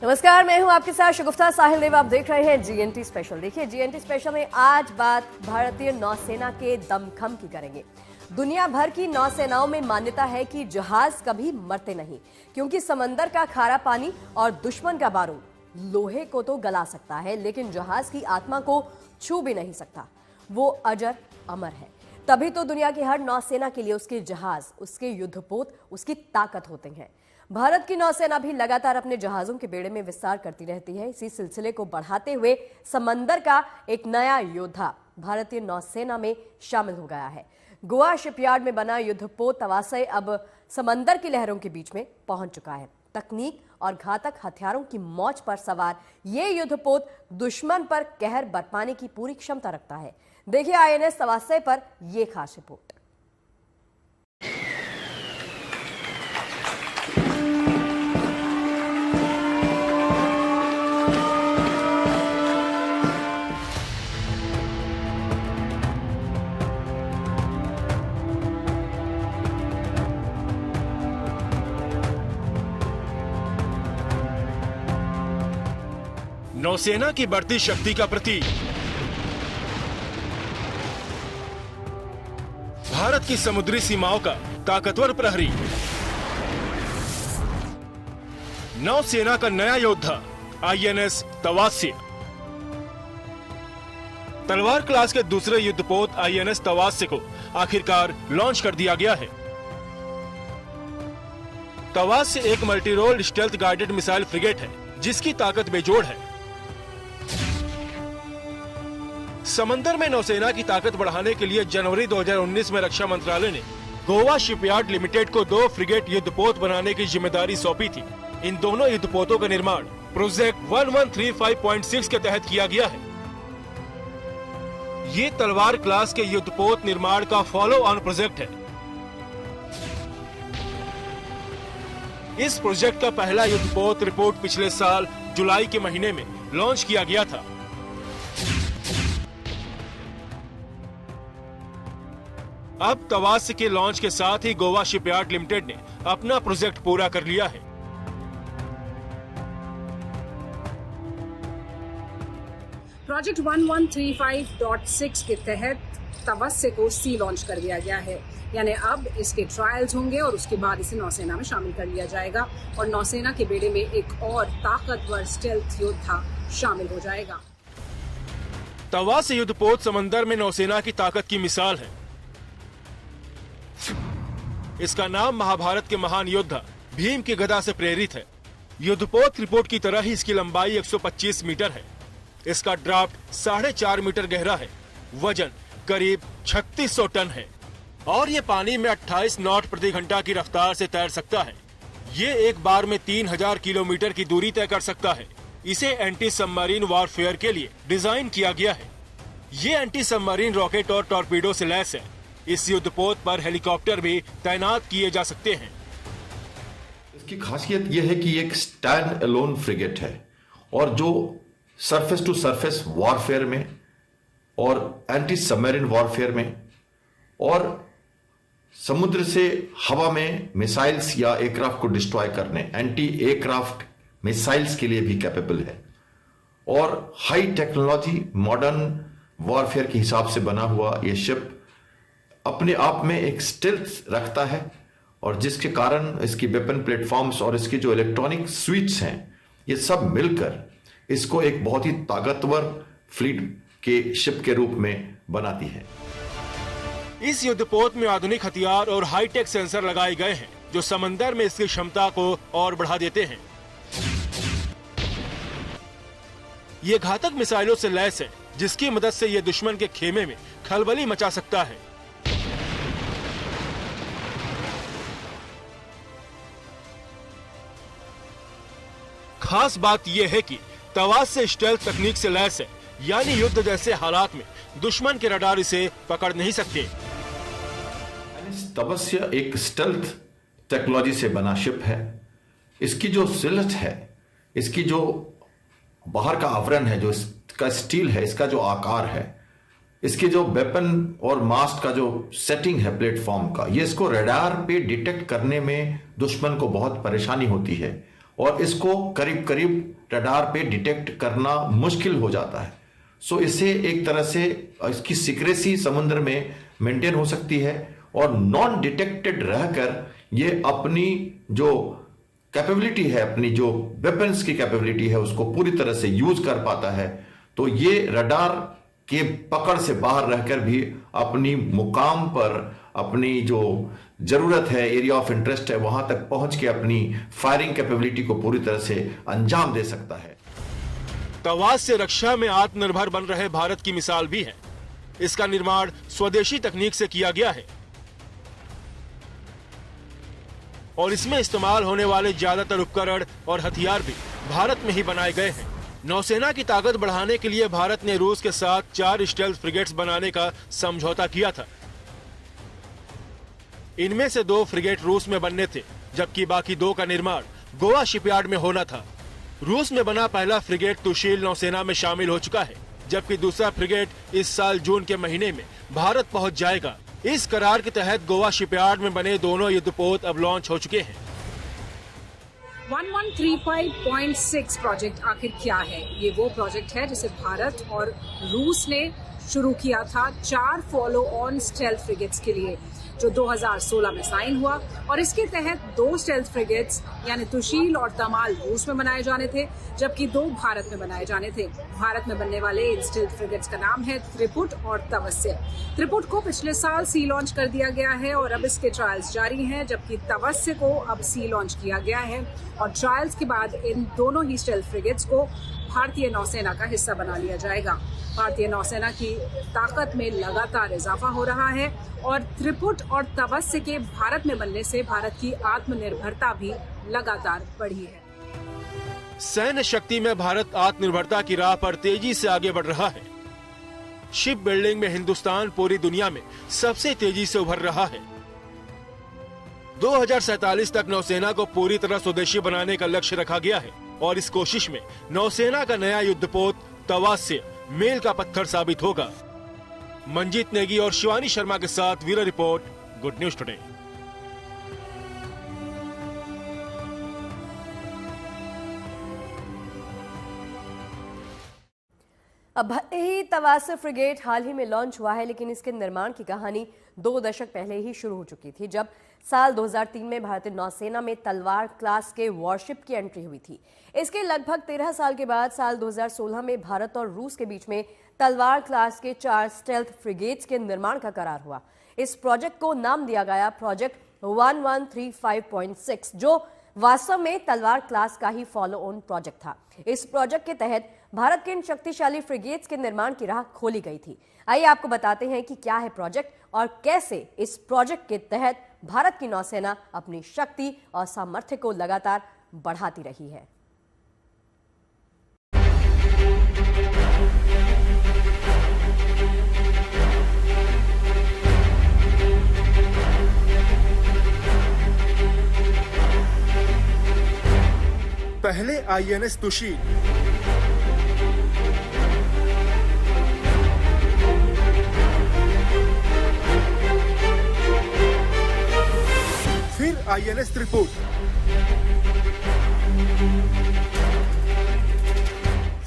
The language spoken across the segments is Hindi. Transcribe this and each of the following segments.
नमस्कार, मैं हूं आपके साथ शगुफ्ता साहिल देव। आप देख रहे हैं जीएनटी स्पेशल। देखिए, जीएनटी स्पेशल में आज बात भारतीय नौसेना के दमखम की करेंगे। दुनिया भर की नौसेनाओं में मान्यता है कि जहाज कभी मरते नहीं, क्योंकि समंदर का खारा पानी और दुश्मन का बारूद लोहे को तो गला सकता है, लेकिन जहाज की आत्मा को छू भी नहीं सकता। वो अजर अमर है। तभी तो दुनिया की हर नौसेना के लिए उसके जहाज, उसके युद्धपोत, उसकी ताकत होते हैं। भारत की नौसेना भी लगातार अपने जहाजों के बेड़े में विस्तार करती रहती है। इसी सिलसिले को बढ़ाते हुए समंदर का एक नया योद्धा भारतीय नौसेना में शामिल हो गया है। गोवा शिपयार्ड में बना युद्धपोत तवासय अब समंदर की लहरों के बीच में पहुंच चुका है। तकनीक और घातक हथियारों की मौज पर सवार ये युद्धपोत दुश्मन पर कहर बरपाने की पूरी क्षमता रखता है। देखिए आईएनएस तवासय पर यह खास रिपोर्ट। नौसेना की बढ़ती शक्ति का प्रतीक, भारत की समुद्री सीमाओं का ताकतवर प्रहरी, नौसेना का नया योद्धा आईएनएस तवास्य। तलवार क्लास के दूसरे युद्धपोत आईएनएस तवास्य को आखिरकार लॉन्च कर दिया गया है। तवास्य एक multi role stealth guided missile frigate है, जिसकी ताकत बेजोड़ है। समंदर में नौसेना की ताकत बढ़ाने के लिए जनवरी 2019 में रक्षा मंत्रालय ने गोवा शिपयार्ड लिमिटेड को 2 फ्रिगेट युद्धपोत बनाने की जिम्मेदारी सौंपी थी। इन दोनों युद्धपोतों का निर्माण प्रोजेक्ट 1135.6 के तहत किया गया है। ये तलवार क्लास के युद्धपोत निर्माण का फॉलो ऑन प्रोजेक्ट है। इस प्रोजेक्ट का पहला युद्धपोत रिपोर्ट पिछले साल जुलाई के महीने में लॉन्च किया गया था। अब तवास्य के लॉन्च के साथ ही गोवा शिपयार्ड लिमिटेड ने अपना प्रोजेक्ट पूरा कर लिया है। प्रोजेक्ट 1135.6 के तहत तवास्य को सी लॉन्च कर दिया गया है। यानी अब इसके ट्रायल्स होंगे और उसके बाद इसे नौसेना में शामिल कर लिया जाएगा और नौसेना के बेड़े में एक और ताकतवर स्टेल्थ योद्धा शामिल हो जाएगा। तवास्य युद्धपोत समंदर में नौसेना की ताकत की मिसाल है। इसका नाम महाभारत के महान योद्धा भीम की गदा से प्रेरित है। युद्धपोत रिपोर्ट की तरह ही इसकी लंबाई 125 मीटर है। इसका ड्राफ्ट 4.5 मीटर गहरा है। वजन करीब 3600 टन है और ये पानी में 28 नॉट प्रति घंटा की रफ्तार से तैर सकता है। ये एक बार में 3000 किलोमीटर की दूरी तय कर सकता है। इसे एंटी सबमरीन वॉरफेयर के लिए डिजाइन किया गया है। ये एंटी सबमरीन रॉकेट और टॉर्पीडो से लैस है। इस युद्धपोत पर हेलीकॉप्टर भी तैनात किए जा सकते हैं। इसकी खासियत यह है कि एक स्टैंड अलोन फ्रिगेट है और जो सरफेस टू सरफेस वॉरफेयर में और एंटी सबमरीन वॉरफेयर में और समुद्र से हवा में मिसाइल्स या एयरक्राफ्ट को डिस्ट्रॉय करने एंटी एयरक्राफ्ट मिसाइल्स के लिए भी कैपेबल है और हाई टेक्नोलॉजी मॉडर्न वॉरफेयर के हिसाब से बना हुआ यह शिप अपने आप में एक स्टेल्थ रखता है और जिसके कारण इसकी वेपन प्लेटफॉर्म्स और इसकी जो इलेक्ट्रॉनिक स्विच हैं ये सब मिलकर इसको एक बहुत ही ताकतवर फ्लीट के शिप के रूप में बनाती है। इस युद्धपोत में आधुनिक हथियार और हाईटेक सेंसर लगाए गए हैं जो समंदर में इसकी क्षमता को और बढ़ा देते हैं। ये घातक मिसाइलों से लैस है जिसकी मदद से ये दुश्मन के खेमे में खलबली मचा सकता है। खास बात यह है कि तवास्य स्टेल्थ तकनीक से लैस है, यानी युद्ध जैसे हालात में दुश्मन के रडार इसे पकड़ नहीं सकते। तवास्य एक स्टेल्थ टेक्नोलॉजी से बना शिप है। इसकी जो सिलट है, इसकी जो बाहर का आवरण है, जो इसका स्टील है, इसका जो आकार है, इसकी जो वेपन और मास्ट का जो सेटिंग है प्लेटफॉर्म का, ये इसको रडार पे डिटेक्ट करने में दुश्मन को बहुत परेशानी होती है और इसको करीब करीब रडार पे डिटेक्ट करना मुश्किल हो जाता है। सो इससे एक तरह से इसकी सीक्रेसी समुद्र में मेंटेन हो सकती है और नॉन डिटेक्टेड रहकर ये अपनी जो कैपेबिलिटी है, अपनी जो वेपन्स की कैपेबिलिटी है, उसको पूरी तरह से यूज कर पाता है। तो ये रडार के पकड़ से बाहर रहकर भी अपनी मुकाम पर, अपनी जो जरूरत है, एरिया ऑफ इंटरेस्ट है, वहां तक पहुंच के अपनी फायरिंग कैपेबिलिटी को पूरी तरह से अंजाम दे सकता है। तवास से रक्षा में आत्मनिर्भर बन रहे भारत की मिसाल भी है। इसका निर्माण स्वदेशी तकनीक से किया गया है और इसमें इस्तेमाल होने वाले ज्यादातर उपकरण और हथियार भी भारत में ही बनाए गए हैं। नौसेना की ताकत बढ़ाने के लिए भारत ने रूस के साथ 4 स्टेल्थ फ्रिगेट्स बनाने का समझौता किया था। इनमें से 2 फ्रिगेट रूस में बनने थे, जबकि बाकी 2 का निर्माण गोवा शिपयार्ड में होना था। रूस में बना पहला फ्रिगेट तुशील नौसेना में शामिल हो चुका है, जबकि दूसरा फ्रिगेट इस साल जून के महीने में भारत पहुंच जाएगा। इस करार के तहत गोवा शिपयार्ड में बने दोनों युद्धपोत अब लॉन्च हो चुके हैं। 1135.6 प्रोजेक्ट आखिर क्या है? ये वो प्रोजेक्ट है जिसे भारत और रूस ने शुरू किया था 4 फॉलो ऑन स्टेल्थ फ्रिगेट्स के लिए, जो 2016 में साइन हुआ। और इसके तहत 2 स्टेल्थ फ्रिगेट्स यानी तुशील और तमाल रूस में बनाए जाने थे, जबकि 2 भारत में बनाए जाने थे। भारत में बनने वाले इन स्टेल्थ फ्रिगेट्स का नाम है त्रिपुट और तवस्य। त्रिपुट को पिछले साल सी लॉन्च कर दिया गया है और अब इसके ट्रायल्स जारी हैं, जबकि तवस्य को अब सी लॉन्च किया गया है और ट्रायल्स के बाद इन दोनों ही स्टेल्थ फ्रिगेट्स को भारतीय नौसेना का हिस्सा बना लिया जाएगा। भारतीय नौसेना की ताकत में लगातार इजाफा हो रहा है और त्रिपुट और तवस्य के भारत में बनने से भारत की आत्मनिर्भरता भी लगातार बढ़ी है। सैन्य शक्ति में भारत आत्मनिर्भरता की राह पर तेजी से आगे बढ़ रहा है। शिप बिल्डिंग में हिंदुस्तान पूरी दुनिया में सबसे तेजी से उभर रहा है। 2047 तक नौसेना को पूरी तरह स्वदेशी बनाने का लक्ष्य रखा गया है और इस कोशिश में नौसेना का नया युद्धपोत तवास्य मील का पत्थर साबित होगा। मंजीत नेगी और शिवानी शर्मा के साथ bureau report, good news today. अब भले ही तवास्य फ्रिगेट हाल ही में लॉन्च हुआ है, लेकिन इसके निर्माण की कहानी 2 दशक पहले ही शुरू हो चुकी थी, जब साल 2003 में भारतीय नौसेना में तलवार क्लास के वॉरशिप की एंट्री हुई थी। इसके लगभग 13 साल के बाद साल 2016 में भारत और रूस के बीच में तलवार क्लास के 4 स्टेल्थ फ्रिगेट्स के निर्माण का करार हुआ। इस प्रोजेक्ट को नाम दिया गया प्रोजेक्ट 1135.6, जो वास्तव में तलवार क्लास का ही फॉलो ऑन प्रोजेक्ट था। इस प्रोजेक्ट के तहत भारत के इन शक्तिशाली फ्रिगेट्स के निर्माण की राह खोली गई थी। आइए आपको बताते हैं कि क्या है प्रोजेक्ट और कैसे इस प्रोजेक्ट के तहत भारत की नौसेना अपनी शक्ति और सामर्थ्य को लगातार बढ़ाती रही है। पहले आईएनएस तुशील, फिर आईएनएस त्रिपुट,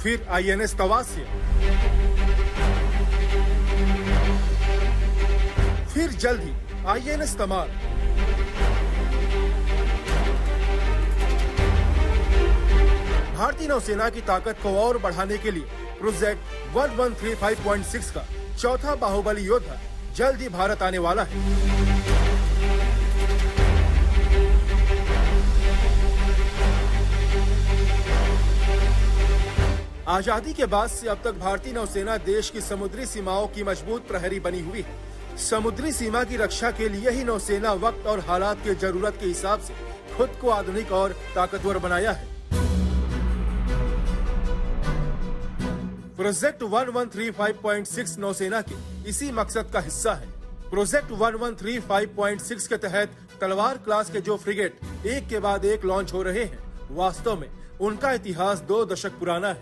फिर आईएनएस तवास्य, फिर जल्द ही आईएनएस तमाल। भारतीय नौसेना की ताकत को और बढ़ाने के लिए प्रोजेक्ट 1135.6 का चौथा बाहुबली योद्धा जल्द ही भारत आने वाला है। आजादी के बाद से अब तक भारतीय नौसेना देश की समुद्री सीमाओं की मजबूत प्रहरी बनी हुई है। समुद्री सीमा की रक्षा के लिए ही नौसेना वक्त और हालात की जरूरत के हिसाब से खुद को आधुनिक और ताकतवर बनाया है। प्रोजेक्ट 1135.6 नौसेना के इसी मकसद का हिस्सा है। प्रोजेक्ट 1135.6 के तहत तलवार क्लास के जो फ्रिगेट एक के बाद एक लॉन्च हो रहे हैं, वास्तव में उनका इतिहास 2 दशक पुराना है।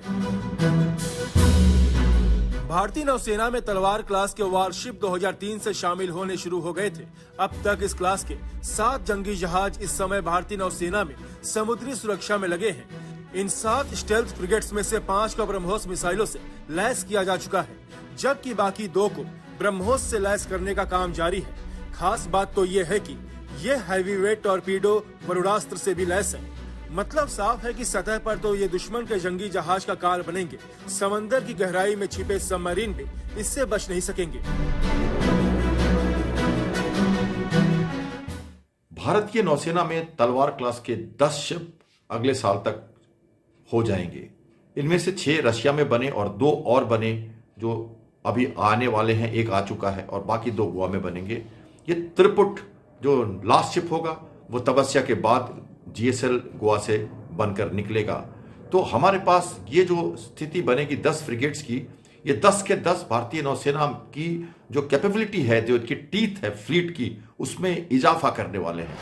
भारतीय नौसेना में तलवार क्लास के वारशिप 2003 से शामिल होने शुरू हो गए थे। अब तक इस क्लास के 7 जंगी जहाज इस समय भारतीय नौसेना में समुद्री सुरक्षा में लगे हैं। इन 7 स्टेल्थ फ्रिगेट्स में से 5 को ब्रह्मोस मिसाइलों से लैस किया जा चुका है, जबकि बाकी 2 को ब्रह्मोस से लैस करने का काम जारी है। खास बात तो ये है कि ये हैवीवेट टॉर्पीडो वरुणास्त्र से भी लैस है। मतलब साफ है कि सतह पर तो ये दुश्मन के जंगी जहाज का कार बनेंगे, समंदर की गहराई में छिपे सबमरीन भी इससे बच नहीं सकेंगे। भारतीय नौसेना में तलवार क्लास के 10 शिप अगले साल तक हो जाएंगे। इनमें से 6 रशिया में बने और 2 और बने जो अभी आने वाले हैं। एक आ चुका है और बाकी 2 गोवा में बनेंगे। ये त्रिपुट जो लास्ट शिप होगा वो तपस्या के बाद GSL गोवा से बनकर निकलेगा। तो हमारे पास ये जो स्थिति बनेगी 10 फ्रिगेट्स की, ये 10 के 10 भारतीय नौसेना की जो कैपेबिलिटी है, जो इनकी टीथ है फ्लीट की, उसमें इजाफा करने वाले हैं।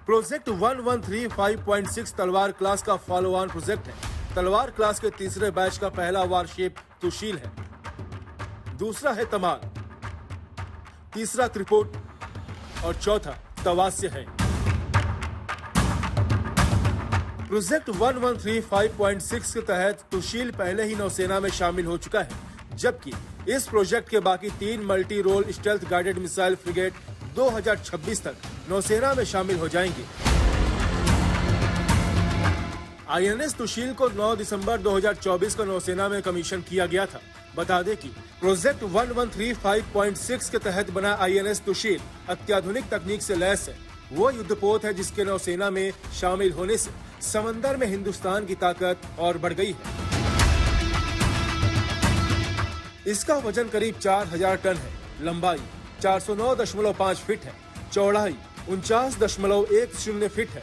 प्रोजेक्ट 1135.6 तलवार क्लास का फॉलो ऑन प्रोजेक्ट है। तलवार क्लास के तीसरे बैच का पहला वारशिप तुशील है, दूसरा है तमाल, तीसरा त्रिपुट और चौथा तवास्य है। प्रोजेक्ट 1135.6 के तहत तुशील पहले ही नौसेना में शामिल हो चुका है, जबकि इस प्रोजेक्ट के बाकी 3 multi role stealth guided missile frigate 2026 तक नौसेना में शामिल हो जाएंगे। INS तुशील को 9 दिसंबर 2024 को नौसेना में कमीशन किया गया था। बता दें कि प्रोजेक्ट 1135.6 के तहत बना INS तुशील अत्याधुनिक तकनीक से लैस है। वो युद्धपोत है जिसके नौसेना में शामिल होने से समंदर में हिंदुस्तान की ताकत और बढ़ गई है। इसका वजन करीब 4000 टन है, लंबाई 409.5 फीट है, चौड़ाई 49.10 फीट है।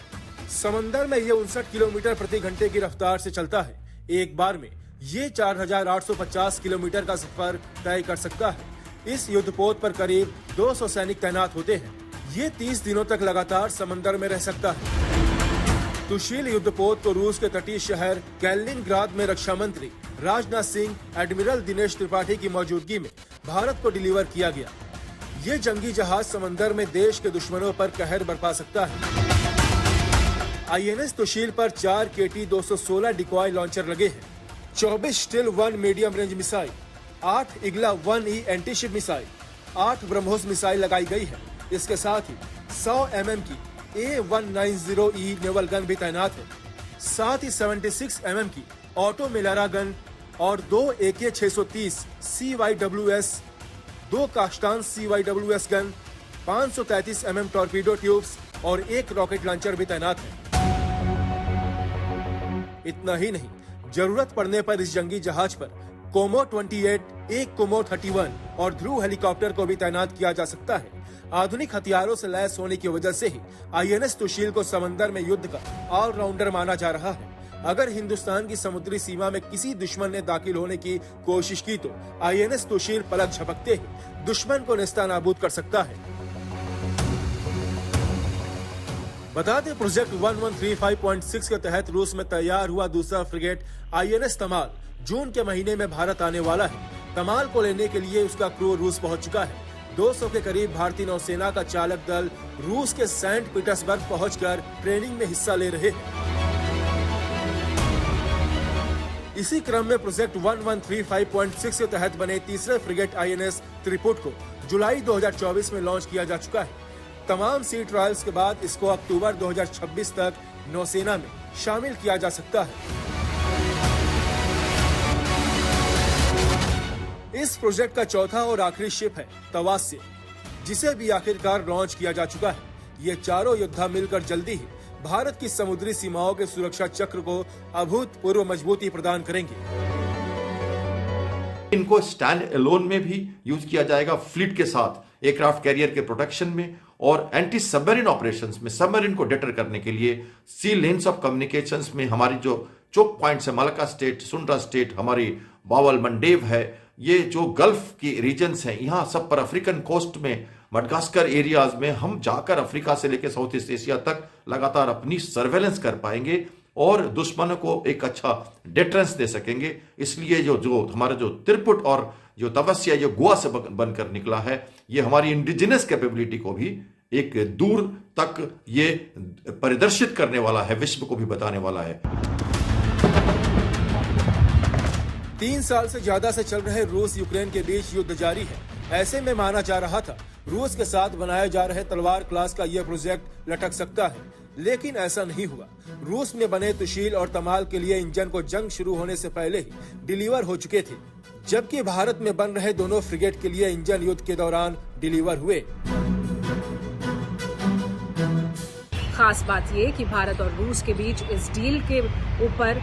समंदर में ये 59 किलोमीटर प्रति घंटे की रफ्तार से चलता है। एक बार में ये 4850 किलोमीटर का सफर तय कर सकता है। इस युद्धपोत पर करीब 200 सैनिक तैनात होते हैं। ये 30 दिनों तक लगातार समंदर में रह सकता है। तुशील युद्धपोत को रूस के तटीय शहर कैलिनिनग्राद में रक्षा मंत्री राजनाथ सिंह, एडमिरल दिनेश त्रिपाठी की मौजूदगी में भारत को डिलीवर किया गया। ये जंगी जहाज समंदर में देश के दुश्मनों पर कहर बरपा सकता है। INS तुशील पर 4 KT-216 डिकॉय लॉन्चर लगे हैं, 24 still 1 medium range missile, 8 Igla 1E antiship missile, 8 BrahMos missile लगाई गई है। इसके साथ ही 100 mm की A190E नेवल गन भी तैनात है। साथ ही 76 mm की ऑटो मिलारा गन और 2 AK-630 CYWS, 2 कास्टान CYWS gun, 533 mm torpedo tubes और 1 रॉकेट लॉन्चर भी तैनात है। इतना ही नहीं, जरूरत पड़ने पर इस जंगी जहाज पर कोमो 28, एक कोमो 31 और ध्रुव हेलीकॉप्टर को भी तैनात किया जा सकता है। आधुनिक हथियारों से लैस होने की वजह से ही INS तुशील को समंदर में युद्ध का ऑलराउंडर माना जा रहा है। अगर हिंदुस्तान की समुद्री सीमा में किसी दुश्मन ने दाखिल होने की कोशिश की तो INS तुशील पलक झपकते ही दुश्मन को नेस्तानाबूद कर सकता है। बता दें, प्रोजेक्ट 1135.6 के तहत रूस में तैयार हुआ दूसरा फ्रिगेट INS तमाल जून के महीने में भारत आने वाला है। तमाल को लेने के लिए उसका क्रू रूस पहुंच चुका है। 200 के करीब भारतीय नौसेना का चालक दल रूस के सेंट पीटर्सबर्ग पहुंचकर ट्रेनिंग में हिस्सा ले रहे हैं। इसी क्रम में प्रोजेक्ट 1135.6 के तहत बने तीसरे फ्रिगेट INS त्रिपुट को जुलाई 2024 में लॉन्च किया जा चुका है। तमाम सी ट्रायल्स के बाद इसको अक्टूबर 2026 तक नौसेना में शामिल किया जा सकता है। इस प्रोजेक्ट का चौथा और आखिरी शिप है तवास्य, जिसे भी आखिरकार लॉन्च किया जा चुका है। ये चारों योद्धा मिलकर जल्दी ही भारत की समुद्री सीमाओं के सुरक्षा चक्र को अभूतपूर्व मजबूती प्रदान करेंगे। इनको स्टैंड एलोन में भी यूज किया जाएगा, फ्लीट के साथ एयरक्राफ्ट कैरियर के प्रोटेक्शन में और एंटी सबमरीन ऑपरेशंस में सबमरीन को डिटर करने के लिए सी लेन्स ऑफ कम्युनिकेशंस में हमारी जो चोक पॉइंट्स है, मलक्का स्टेट, सुंड्रा स्टेट, हमारी बावल मंडेव है, ये जो गल्फ की रीजन्स हैं, यहाँ सब पर अफ्रीकन कोस्ट में मडगास्कर एरियाज में हम जाकर अफ्रीका से लेकर साउथ ईस्ट एशिया तक लगातार अपनी सर्वेलेंस कर पाएंगे और दुश्मनों को एक अच्छा डिटरेंस दे सकेंगे। इसलिए जो हमारा जो त्रिपुट और जो तपस्या जो गोवा से बनकर निकला है, ये हमारी इंडिजिनस कैपेबिलिटी को भी एक दूर तक ये परिदर्शित करने वाला है, विश्व को भी बताने वाला है। 3 साल से ज्यादा से चल रहे रूस यूक्रेन के बीच युद्ध जारी है। ऐसे में माना जा रहा था रूस के साथ बनाए जा रहे तलवार क्लास का यह प्रोजेक्ट लटक सकता है, लेकिन ऐसा नहीं हुआ। रूस में बने त्रिशूल और तमाल के लिए इंजन को जंग शुरू होने से पहले ही डिलीवर हो चुके थे, जबकि भारत में बन रहे दोनों फ्रिगेट के लिए इंजन युद्ध के दौरान डिलीवर हुए। खास बात ये कि भारत और रूस के बीच इस डील के ऊपर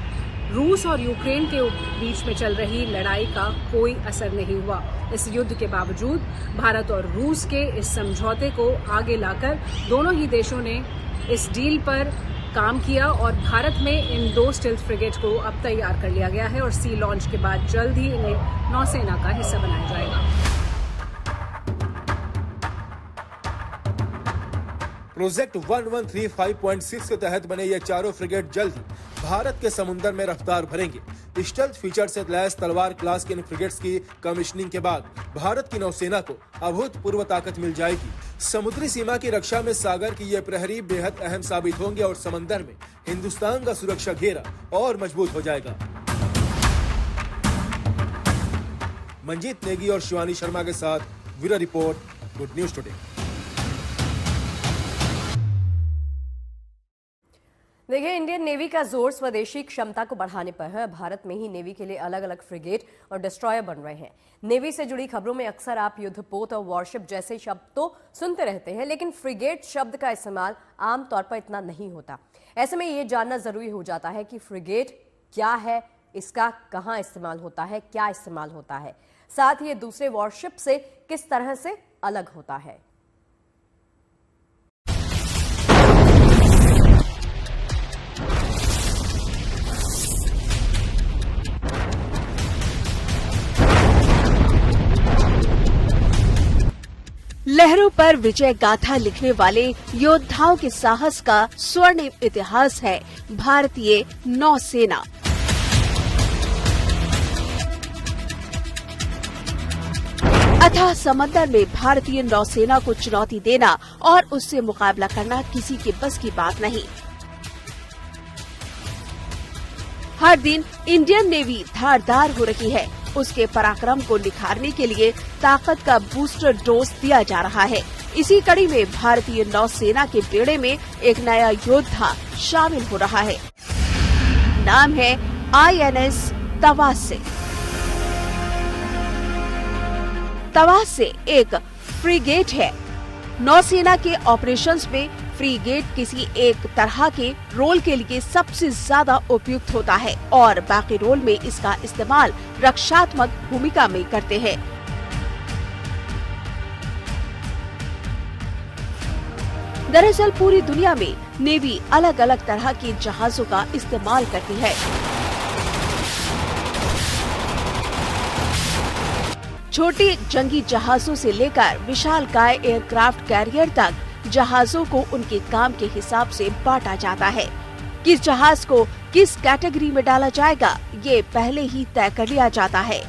रूस और यूक्रेन के बीच में चल रही लड़ाई का कोई असर नहीं हुआ। इस युद्ध के बावजूद भारत और रूस के इस समझौते को आगे लाकर दोनों ही देशों ने इस डील पर काम किया और भारत में इन 2 स्टील्थ फ्रिगेट को अब तैयार कर लिया गया है और सी लॉन्च के बाद जल्द ही इन्हें नौसेना का हिस्सा बनाया जाएगा। प्रोजेक्ट 1135.6 के तहत बने ये चारों फ्रिगेट जल्द ही भारत के समुद्र में रफ्तार भरेंगे। स्टेल्थ फीचर से लैस तलवार क्लास के इन फ्रिगेट्स की कमीशनिंग के बाद भारत की नौसेना को अभूतपूर्व ताकत मिल जाएगी। समुद्री सीमा की रक्षा में सागर की ये प्रहरी बेहद अहम साबित होंगे और समंदर में हिंदुस्तान का सुरक्षा घेरा और मजबूत हो जाएगा। मंजीत नेगी और शिवानी शर्मा के साथ bureau report, good news today. देखिए, इंडियन नेवी का जोर स्वदेशी क्षमता को बढ़ाने पर है। भारत में ही नेवी के लिए अलग अलग फ्रिगेट और डिस्ट्रॉयर बन रहे हैं। नेवी से जुड़ी खबरों में अक्सर आप युद्धपोत और वॉरशिप जैसे शब्द तो सुनते रहते हैं, लेकिन फ्रिगेट शब्द का इस्तेमाल आमतौर पर इतना नहीं होता। ऐसे में ये जानना जरूरी हो जाता है कि फ्रिगेट क्या है, इसका कहाँ इस्तेमाल होता है, क्या इस्तेमाल होता है, साथ ही ये दूसरे वॉरशिप से किस तरह से अलग होता है। लहरों पर विजय गाथा लिखने वाले योद्धाओं के साहस का स्वर्णिम इतिहास है भारतीय नौसेना। अथाह समंदर में भारतीय नौसेना को चुनौती देना और उससे मुकाबला करना किसी के बस की बात नहीं। हर दिन इंडियन नेवी धारदार हो रही है। उसके पराक्रम को निखारने के लिए ताकत का बूस्टर डोज दिया जा रहा है। इसी कड़ी में भारतीय नौसेना के बेड़े में एक नया योद्धा शामिल हो रहा है। नाम है INS तवासे। तवासे एक फ्रिगेट है। नौसेना के ऑपरेशंस में फ्रिगेट किसी एक तरह के रोल के लिए सबसे ज्यादा उपयुक्त होता है और बाकी रोल में इसका इस्तेमाल रक्षात्मक भूमिका में करते हैं। दरअसल पूरी दुनिया में नेवी अलग अलग तरह के जहाजों का इस्तेमाल करती है। छोटे जंगी जहाजों से लेकर विशालकाय एयरक्राफ्ट कैरियर तक जहाजों को उनके काम के हिसाब से बांटा जाता है। किस जहाज को किस कैटेगरी में डाला जाएगा, ये पहले ही तय कर लिया जाता है।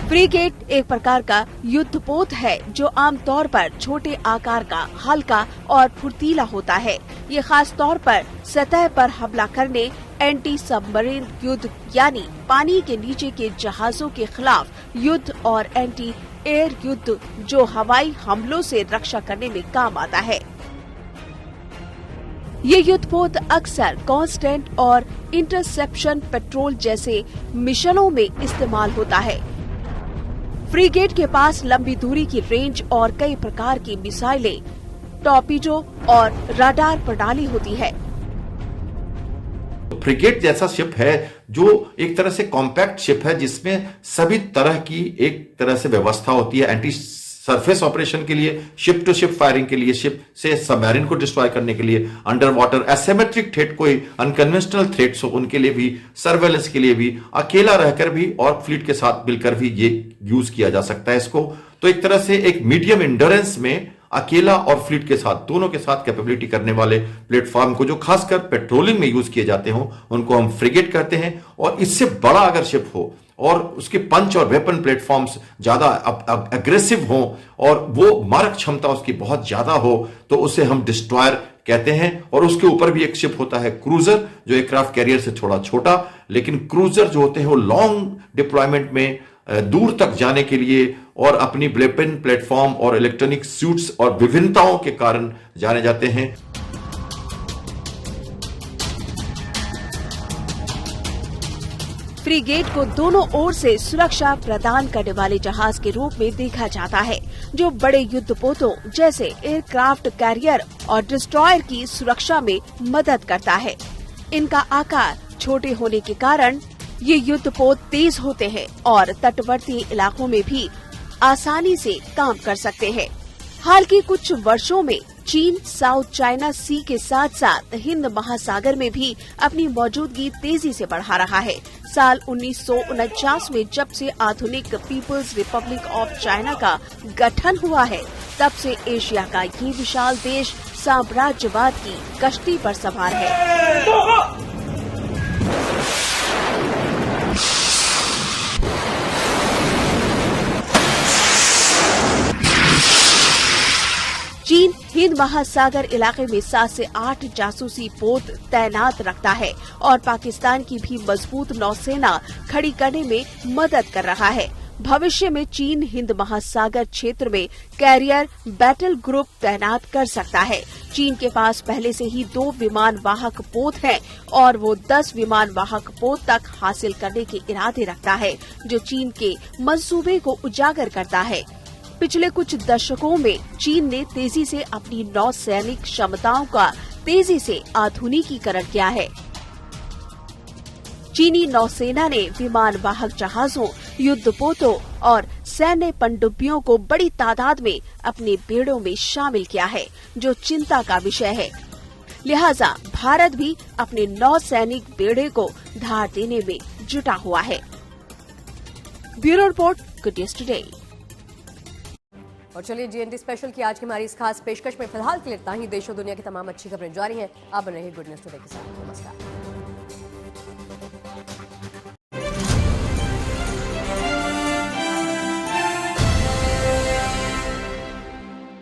फ्रिगेट एक प्रकार का युद्धपोत है जो आमतौर पर छोटे आकार का, हल्का और फुर्तीला होता है। ये खास तौर पर सतह पर हमला करने, एंटी सबमरीन युद्ध यानी पानी के नीचे के जहाजों के खिलाफ युद्ध और एंटी एयर युद्ध जो हवाई हमलों से रक्षा करने में काम आता है। ये युद्धपोत अक्सर कांस्टेंट और इंटरसेप्शन पेट्रोल जैसे मिशनों में इस्तेमाल होता है। फ्रिगेट के पास लंबी दूरी की रेंज और कई प्रकार की मिसाइलें, टॉर्पीडो और रडार प्रणाली होती है। फ्रिगेट जैसा शिप है जो एक तरह से कॉम्पैक्ट शिप है जिसमें सभी तरह की एक तरह से व्यवस्था होती है। एंटी सरफेस ऑपरेशन के लिए, शिप टू शिप फायरिंग के लिए, शिप से सबमरीन को डिस्ट्रॉय करने के लिए, अंडर वाटर एसिमेट्रिक थ्रेट, कोई अनकन्वेंशनल थ्रेट्स हो उनके लिए भी, सर्वेलेंस के लिए भी, अकेला रहकर भी और फ्लीट के साथ मिलकर भी ये यूज किया जा सकता है इसको। तो एक तरह से एक मीडियम इंड्योरेंस में अकेला और फ्लीट के साथ, दोनों के साथ कैपेबिलिटी करने वाले प्लेटफॉर्म को, जो खासकर पेट्रोलिंग में यूज किए जाते हो, उनको हम फ्रिगेट कहते हैं। और इससे बड़ा अगर शिप हो और उसके पंच और वेपन प्लेटफॉर्म्स ज्यादा अग्रेसिव हो और वो मारक क्षमता उसकी बहुत ज्यादा हो, तो उसे हम डिस्ट्रॉयर कहते हैं। और उसके ऊपर भी एक शिप होता है क्रूजर, जो एयरक्राफ्ट कैरियर से थोड़ा छोटा, लेकिन क्रूजर जो होते हैं वो लॉन्ग डिप्लॉयमेंट में दूर तक जाने के लिए और अपनी वेपन प्लेटफॉर्म और इलेक्ट्रॉनिक सूट्स और विभिन्नताओं के कारण जाने जाते हैं। फ्रीगेट को दोनों ओर से सुरक्षा प्रदान करने वाले जहाज के रूप में देखा जाता है, जो बड़े युद्धपोतों जैसे एयरक्राफ्ट कैरियर और डिस्ट्रॉयर की सुरक्षा में मदद करता है। इनका आकार छोटे होने के कारण ये युद्धपोत तेज होते हैं और तटवर्ती इलाकों में भी आसानी से काम कर सकते हैं। हाल के कुछ वर्षों में चीन साउथ चाइना सी के साथ साथ हिंद महासागर में भी अपनी मौजूदगी तेजी से बढ़ा रहा है। साल 1949 में जब से आधुनिक पीपुल्स रिपब्लिक ऑफ चाइना का गठन हुआ है, तब से एशिया का ये विशाल देश साम्राज्यवाद की कश्ती पर सवार है। चीन हिंद महासागर इलाके में 7 से 8 जासूसी पोत तैनात रखता है और पाकिस्तान की भी मजबूत नौसेना खड़ी करने में मदद कर रहा है। भविष्य में चीन हिंद महासागर क्षेत्र में कैरियर बैटल ग्रुप तैनात कर सकता है। चीन के पास पहले से ही 2 विमान वाहक पोत हैं और वो 10 विमान वाहक पोत तक हासिल करने के इरादे रखता है, जो चीन के मंसूबे को उजागर करता है। पिछले कुछ दशकों में चीन ने तेजी से अपनी नौसैनिक क्षमताओं का तेजी से आधुनिकीकरण किया है। चीनी नौसेना ने विमान वाहक जहाजों, युद्धपोतों और सैन्य पनडुब्बियों को बड़ी तादाद में अपने बेड़ों में शामिल किया है, जो चिंता का विषय है। लिहाजा भारत भी अपने नौसैनिक बेड़े को धार देने में जुटा हुआ है। Bureau report, good news today. और चलिए जीएनटी स्पेशल की आज की हमारी इस खास पेशकश में फिलहाल के लिए इतना ही। देश और दुनिया की तमाम अच्छी खबरें जारी हैं। आप बने रहिए गुड न्यूज टुडे के साथ। नमस्कार।